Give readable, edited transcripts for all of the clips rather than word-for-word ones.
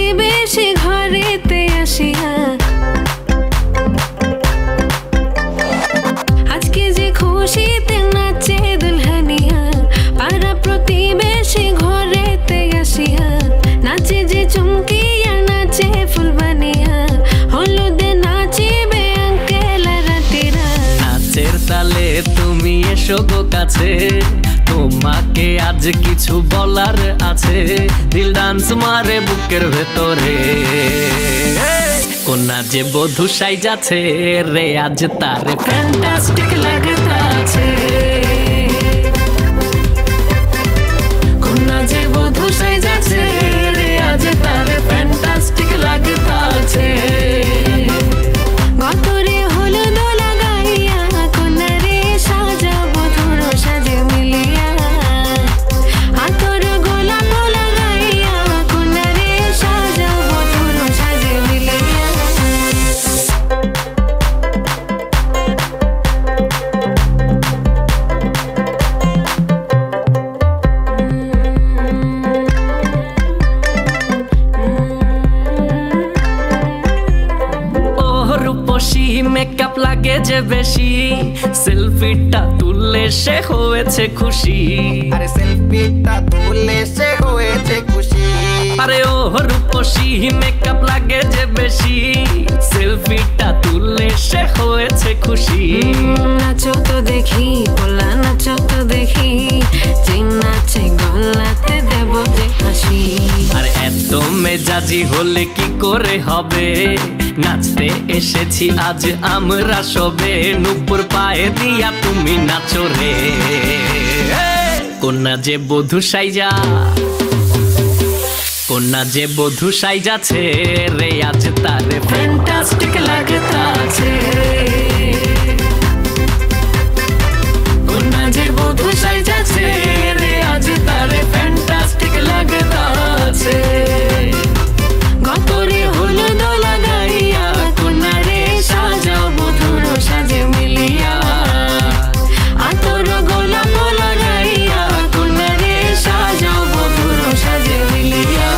প্রতিবেশী ঘরেতে আসিয়া আজকে যে খুশিতে নাচে দুলহানিয়া পাড়া প্রতিবেশী ঘরেতে আসিয়া নাচে যে চুমকিয়া নাচে ফুলবানিয়া হলুদে নাচিবে আঙ্কেল রাতিরা নাচের তালে তুমি এসো গো কাছে তোমাকে আজ কিছু বলার আছে দিল ডান্স মারে বুকের ভেতরে কোনা যে বধূ সাইজাছে রে আজ তারে ফ্যান্টাস্টিক লাগতাছে কোনা যে বধূ সাইজাছে রে আজ তারে ফ্যান্টাস্টিক লাগতাছে গতরে হলুদ লাগাইয়া কোনারে সাজা বধুর সাজে মিলিয়া হাতর গোলাপ লাগাইয়া কোনারে সাজা বধুর সাজে মিলিয়া রূপসী মেকআপ লাগে যে বেশি সেলফিটা তুললে সে হয়েছে খুশি আরে সেলফিটা তুললে সে হয়েছে খুশি আরে ও রূপসী মেকআপ লাগে যে বেশি সেলফিটা তুললে সে হয়েছে খুশি নাচো তো দেখি পোলা নাচো তো দেখি যে নাচে গলাতে দেব যে হাসি আর এত মেজাজি হলে কি করে হবে নাচতে এসেছি আজ আমরা সবে নুপুর পায়ে দিয়া তুমি নাচো রে কোনা যে বধূ সাইজা কোনা যে বধূ সাইজাছে রে আজ তারে ফ্যান্টাস্টিক লাগতাছে কোনা যে বধূ সাইজাছে রে আজ তারে ফ্যান্টাস্টিক লাগতাছে গতরে হলুদ লাগাইয়া কোনারে সাজা বধুর সাজে মিলিয়া আতর গোলাপ লাগাইয়া কোনারে সাজা বধুর সাজে মিলিয়া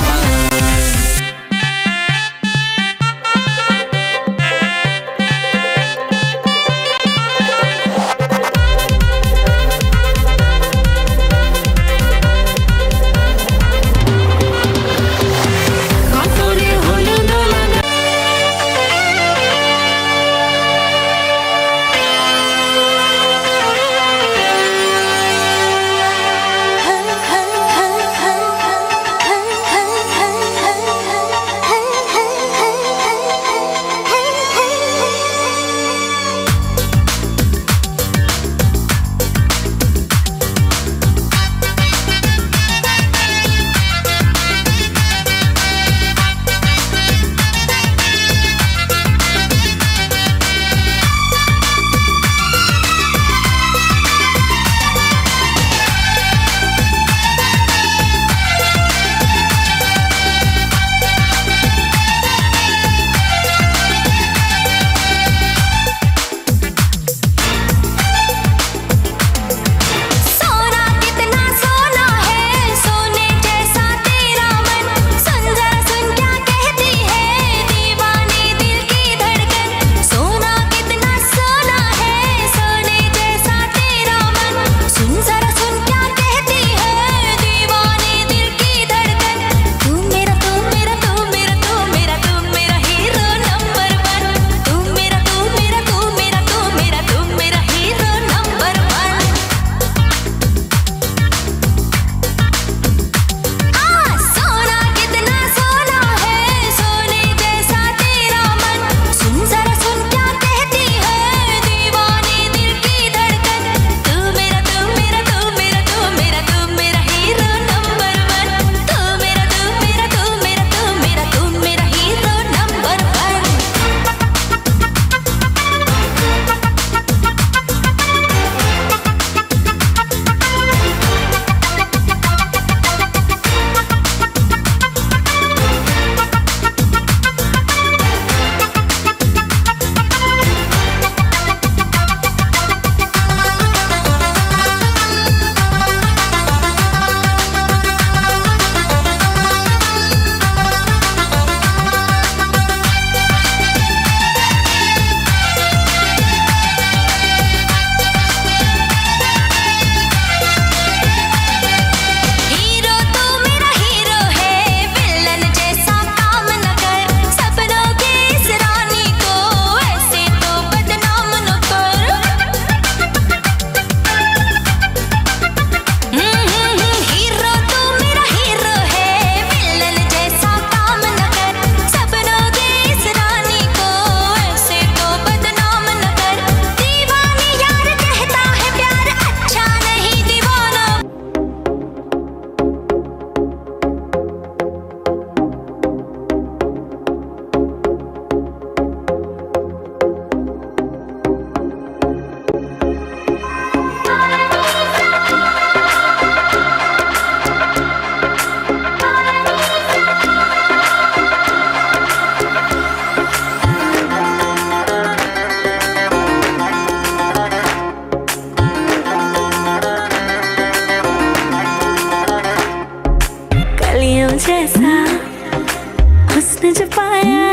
हुस्न जो पाया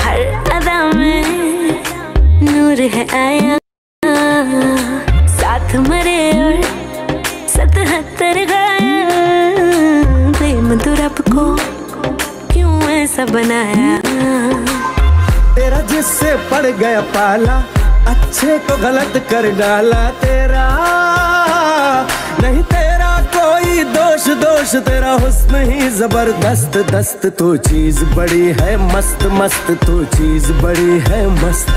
हर अदा में नूर है आया साथ मरे और 77 गाया प्रेम तो रब को क्यों ऐसा बनाया तेरा जिससे पड़ गया पाला अच्छे को गलत कर डाला तेरा नहीं तेरा कोई दोष दोष तेरा हुस्न ही जबरदस्त दस्त तू चीज बड़ी है मस्त मस्त तू चीज बड़ी है मस्त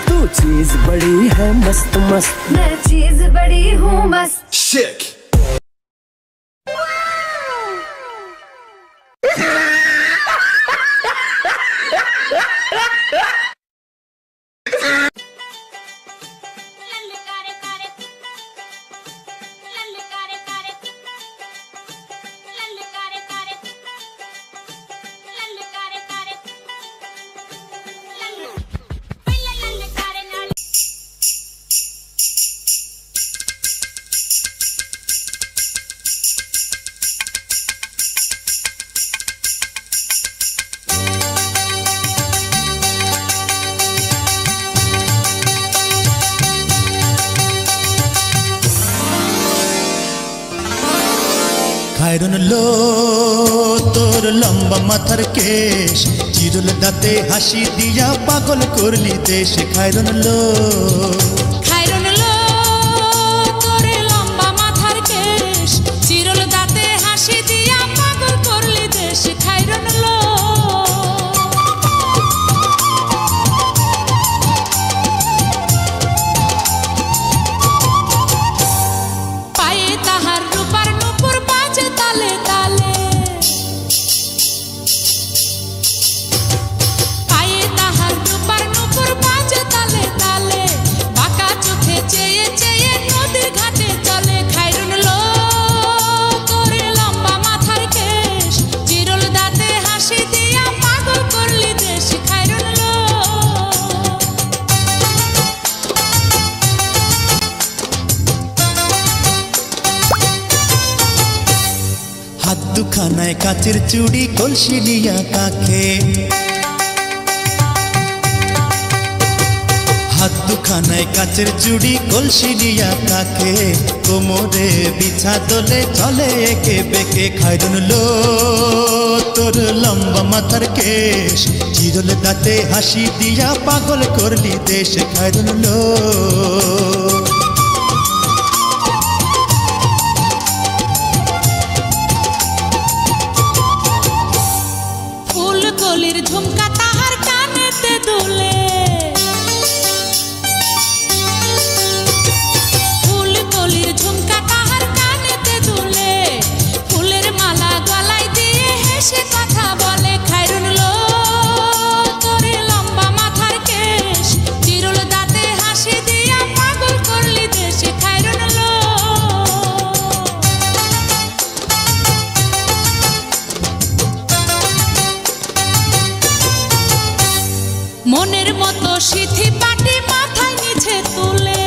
तू चीज बड़ी है मस्त मस्त मैं चीज बड़ी हूँ मस्त Shit. খায়রন লো তোর লম্বা মাথার কেশ চিরুল দাঁতে হাসি দিয়া পাগল করলি দেশ খায়রন লো তোর লম্বা মাথার কেশ চিরুল দাঁতে হাসি দিয়া পাগল করলি দেশ খায়রন লো পায়ে তাহার রূপার নুপুর বাজে তালে তালে পায়ে তাহার রূপার নুপুর বাজে তালে তালে বাঁকা চোখে চেয়ে চেয়ে নদীর ঘাটে চলে খায়রুন লো তোর লম্বা মাথার কেশ চিরুল দাঁতে হাসি দিয়া পাগল করলি দেশ খায়রুন লো হাত দুখানায় কাচের চুড়ি কলসি নিয়া কাখে হাত দুখানায় কাচের চুড়ি কলসি নিয়া কাখে কোমরে বিছা দোলে চলে একে বেকে খায়রন লো তোর লম্বা মাথার কেশ চিরুল দাঁতে হাসি দিয়া পাগল করলি দেশ খায়রন লো ফুল কলির ঝুমকা তাহার কানেতে দুলে ফুল কলির ঝুমকা তাহার কানেতে দুলে ফুলের মালা গলায় দিয়ে হেসে কথা বলে খায়রুন লো তোর লম্বা মাথার কেশ চিরুল দাঁতে হাসি দিয়া পাগল করলি দেশ খায়রুন লো মনের মতো সিথি পাটি মাথায় নিচে তুলে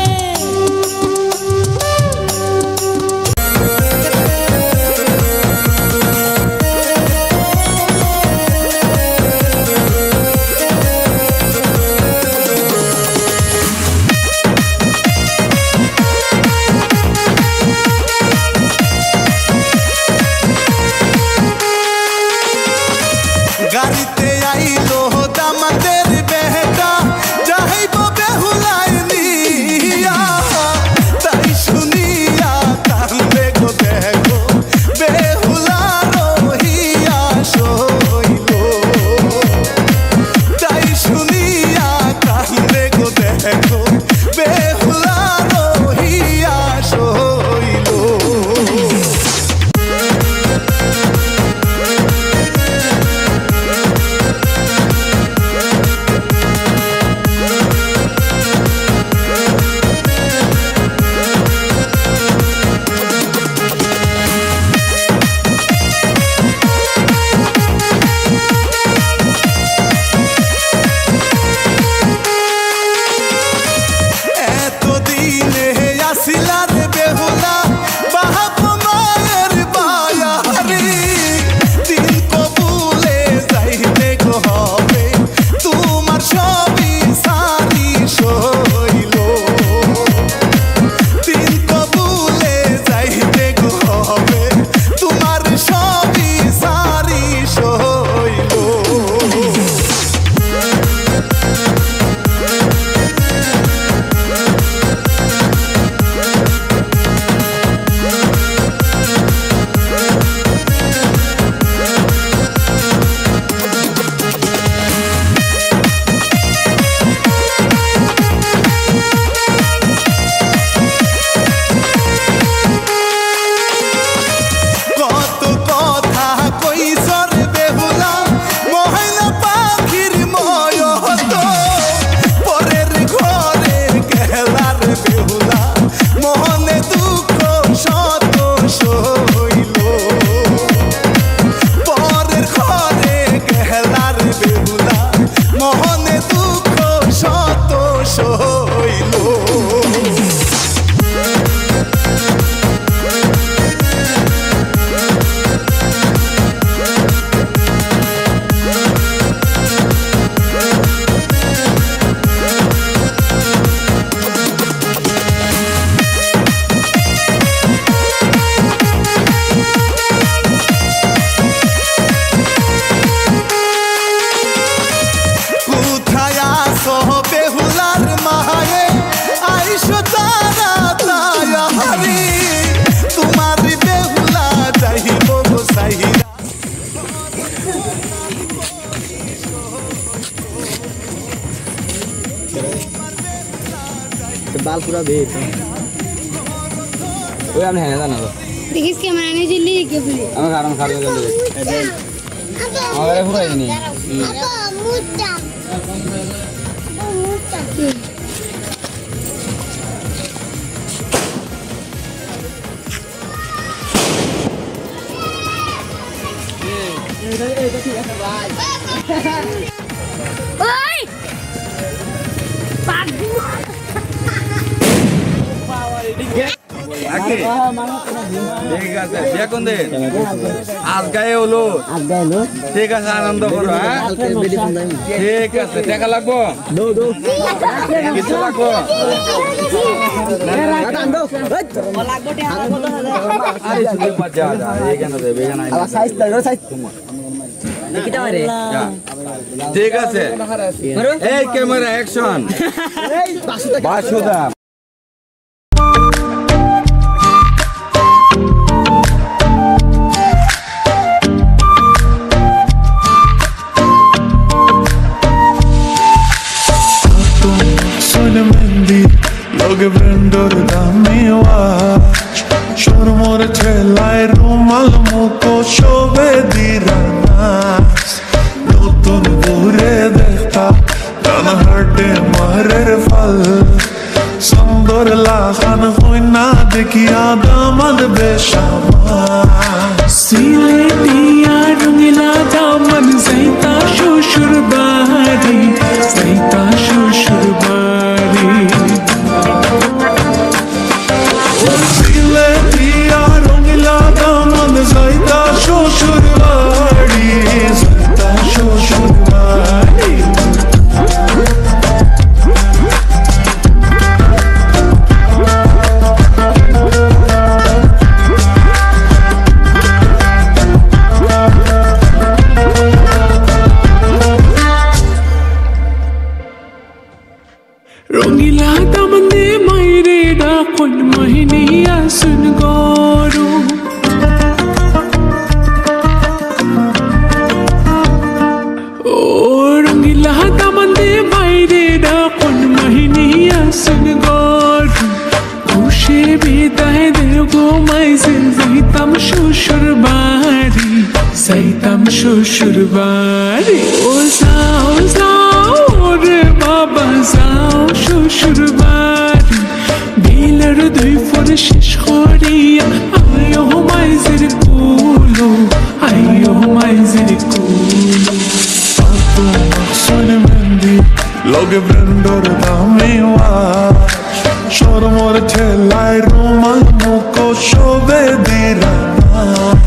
গাড়িতে আইলো দামাদের বেটা যাইব বেহুলাই নিয়া তাই শুনিয়া কান্দে গো দেখো বেহুলা রহিয়া শৈল তাই শুনিয়া কান্দে গো দেখো বেহুলা রহিয়া শৈল बाल पूरा भेज ওই আমি হ্যাঁ জানা তো দেখিস ক্যামেরা নিয়ে জেলি কে বলি আমি খারাপ জলদি আমারে পুরাই নি মুটা ওই পাগু ঠিক আছে বিয়ে কোন দিন আজ গায়ে হলো ঠিক আছে আনন্দ করো হ্যাঁ ঠিক আছে টাকা লাগবো কিছু লাগবো ঠিক আছে এই ক্যামেরা অ্যাকশন বাসুদা Look vendor dami watch Shormor chelai rumal muko shobe diranas Notun bure dekhta Dana harte marer fal Sandor lakhan hoy na dekhiya damad beshama Siletiya rungila daman zaita shushur bari Zaita shushur bari Zaita shoshurwadi, zaita shoshurwadi. Rongila tamande maire da kon mahiniya sun goro. Zaitam shushurwadi O zao re baba zao shushurwadi Bilar dui for shish khoriya Ayo maizir kulo Ayo maizir kulo Pato makson mendi Loge brendor dami watch Shormor chelai rumal muko shobe diranas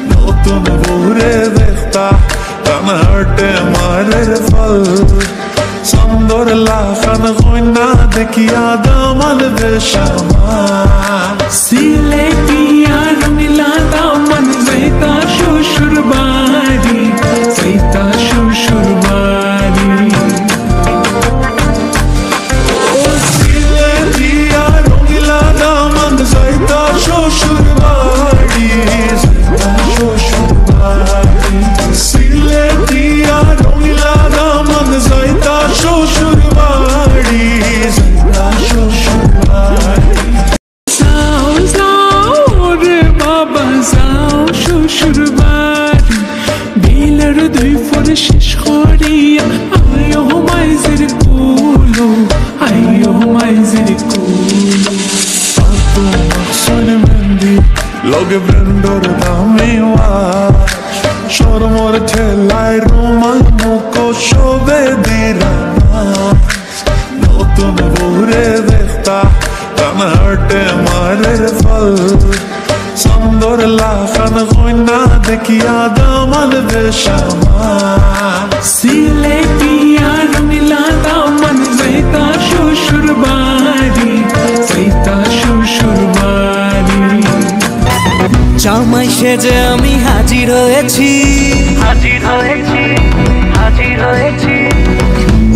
Notun bure dekhta Dana harte marer fal Sandor lakhan hoy na dekhiya daman beshama Siletiya rungila daman zaita shushur bari Zaita shushur bari Siletiya rungila daman zaita shushur bari Zaita shushur bari Siletiya rungila daman zaita shushur bari Zaita shushur bari Zao re baba zao shushur bari Bilar dui for shish khoriya Ayo maizir kulo Ayo maizir kulo Pato makson mendi Loge vendor dami watch Shormor chelai rumal muko shobe diranas Notun bure dekhta Dana harte marer fal Sandor lakhan hoy na dekhiya daman beshama Siletiya rungila daman zaita shushurwadi Zaita shushurwadi জামাই সেজে আমি হাজির হয়েছি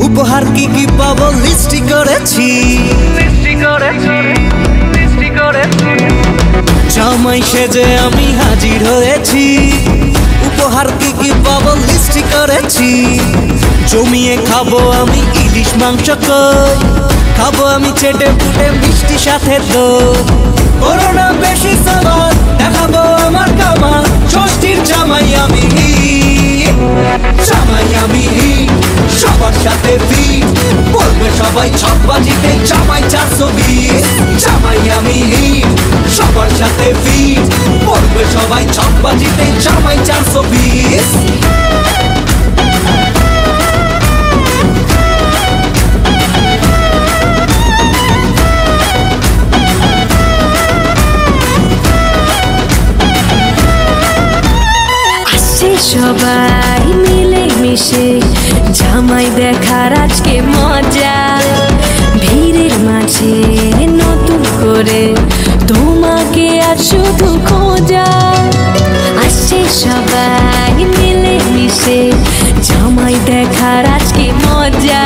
উপহার কি কি পাবো লিস্টি করেছি জামাই সেজে আমি হাজির হয়েছি উপহার কি কি পাবো লিস্ট করেছি জমিয়ে খাবো আমি ইলিশ মাংস কই খাবো আমি চেটে পুটে মিষ্টি সাথে দই করোনা বেশি সামান দেখাবো আমার কামাল ষষ্ঠীর জামাই আমি সবার সাথে ফিট বলবে সবাই ছকবাজিতে জামাই 420 জামাই আমি সবার সাথে ফিট বলবে সবাই ছকবাজিতে জামাই 420 সবাই মিলে মিশে জামাই দেখার আজকে মজা ভিড়ের মাঝে নতুন করে তোমাকে আর শুধু খোঁজা আসছে সবাই মিলে মিশে জামাই দেখার আজকে মজা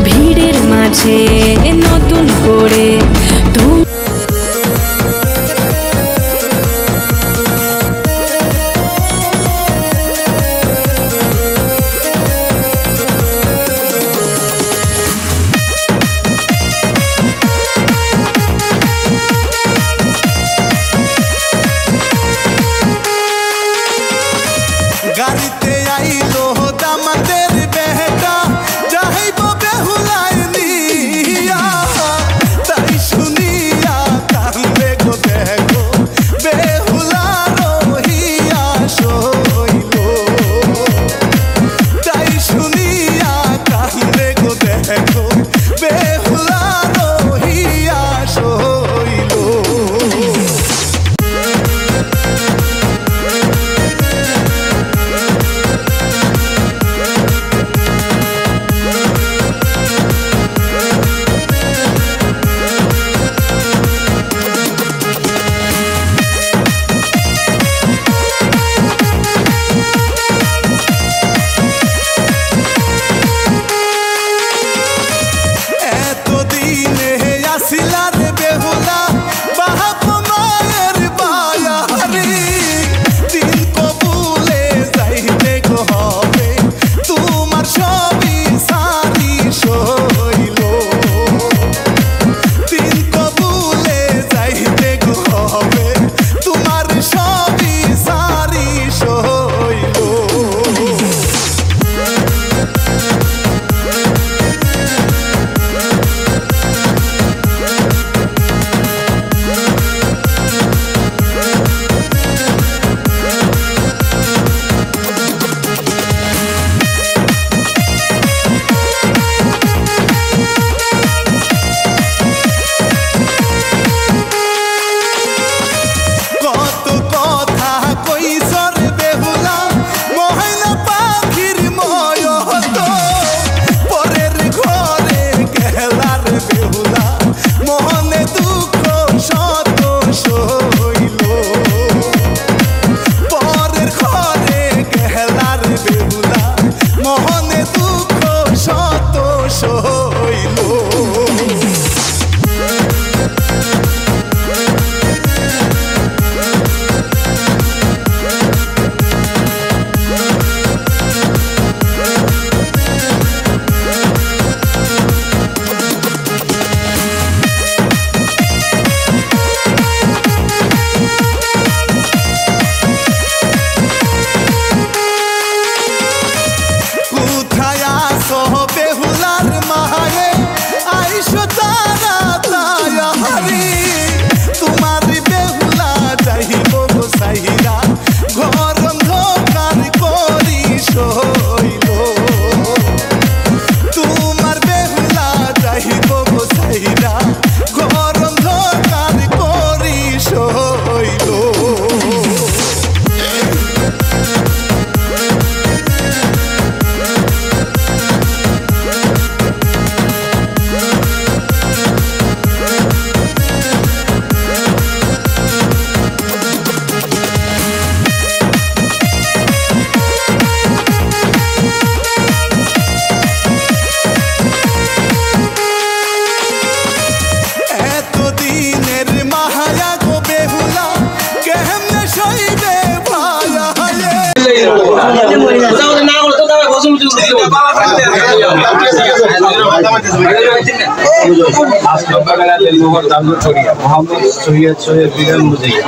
ভিড়ের মাঝে নতুন করে গাড়িতে আইলো দামাদের বেটা যাইব বেহুলাই নিয়া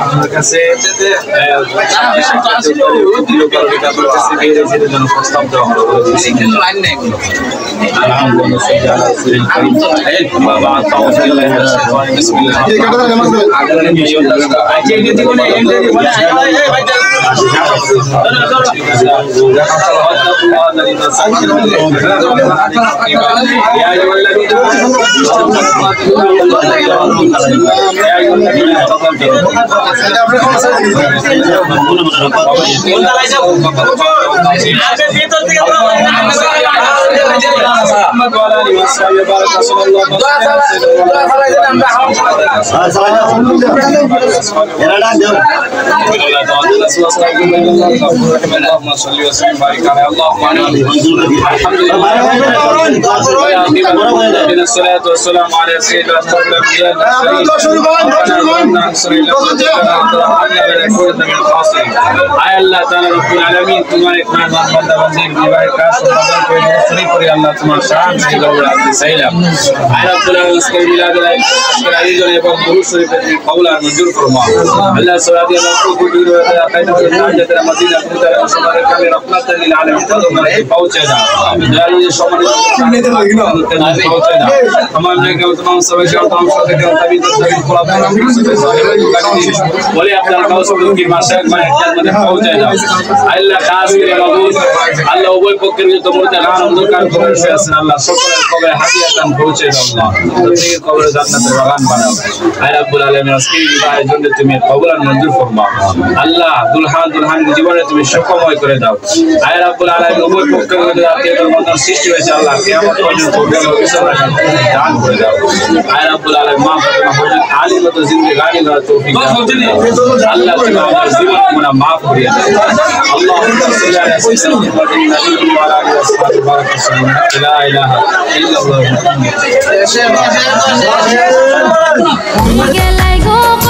আপনার কাছে প্রস্তাব দেওয়া হলো আল্লাহ উভয় পক্ষের যত মধ্যে অন্ধকার কবর আছেন আল্লাহ সকলের কবরে হাদিয়া দান পৌঁছে দাও আল্লাহ প্রত্যেকের কবরে জান্নাতের বাগান বানাও আয় রাব্বুল আলামিন আজকে বিবাহের জন্য তুমি কবুল মঞ্জুর ফরমাও আল্লাহ দুলহান জীবনে তুমি সুখময় করে দাও আয় রাব্বুল আলামিন উভয় পক্ষের মধ্যে আত্মীয়তার মধ্যে সৃষ্টি হয়েছে আল্লাহ কিয়ামত পর্যন্ত দান করে দাও আয় রাব্বুল আলামিন মা ফাতেমা হযরত আলী মত জিন্দেগানি করার তৌফিক দাও আল্লাহ তুমি আমাদের জীবন গুনাহ maaf করিয়ে দাও আল্লাহুম্মা সাল্লি আলা সাইয়্যিদিনা মুহাম্মাদিন ওয়া আলা আলিহি ওয়া সাহবিহি বারাক ওয়া লা ইলাহা ইল্লাল্লাহ গেলাই গো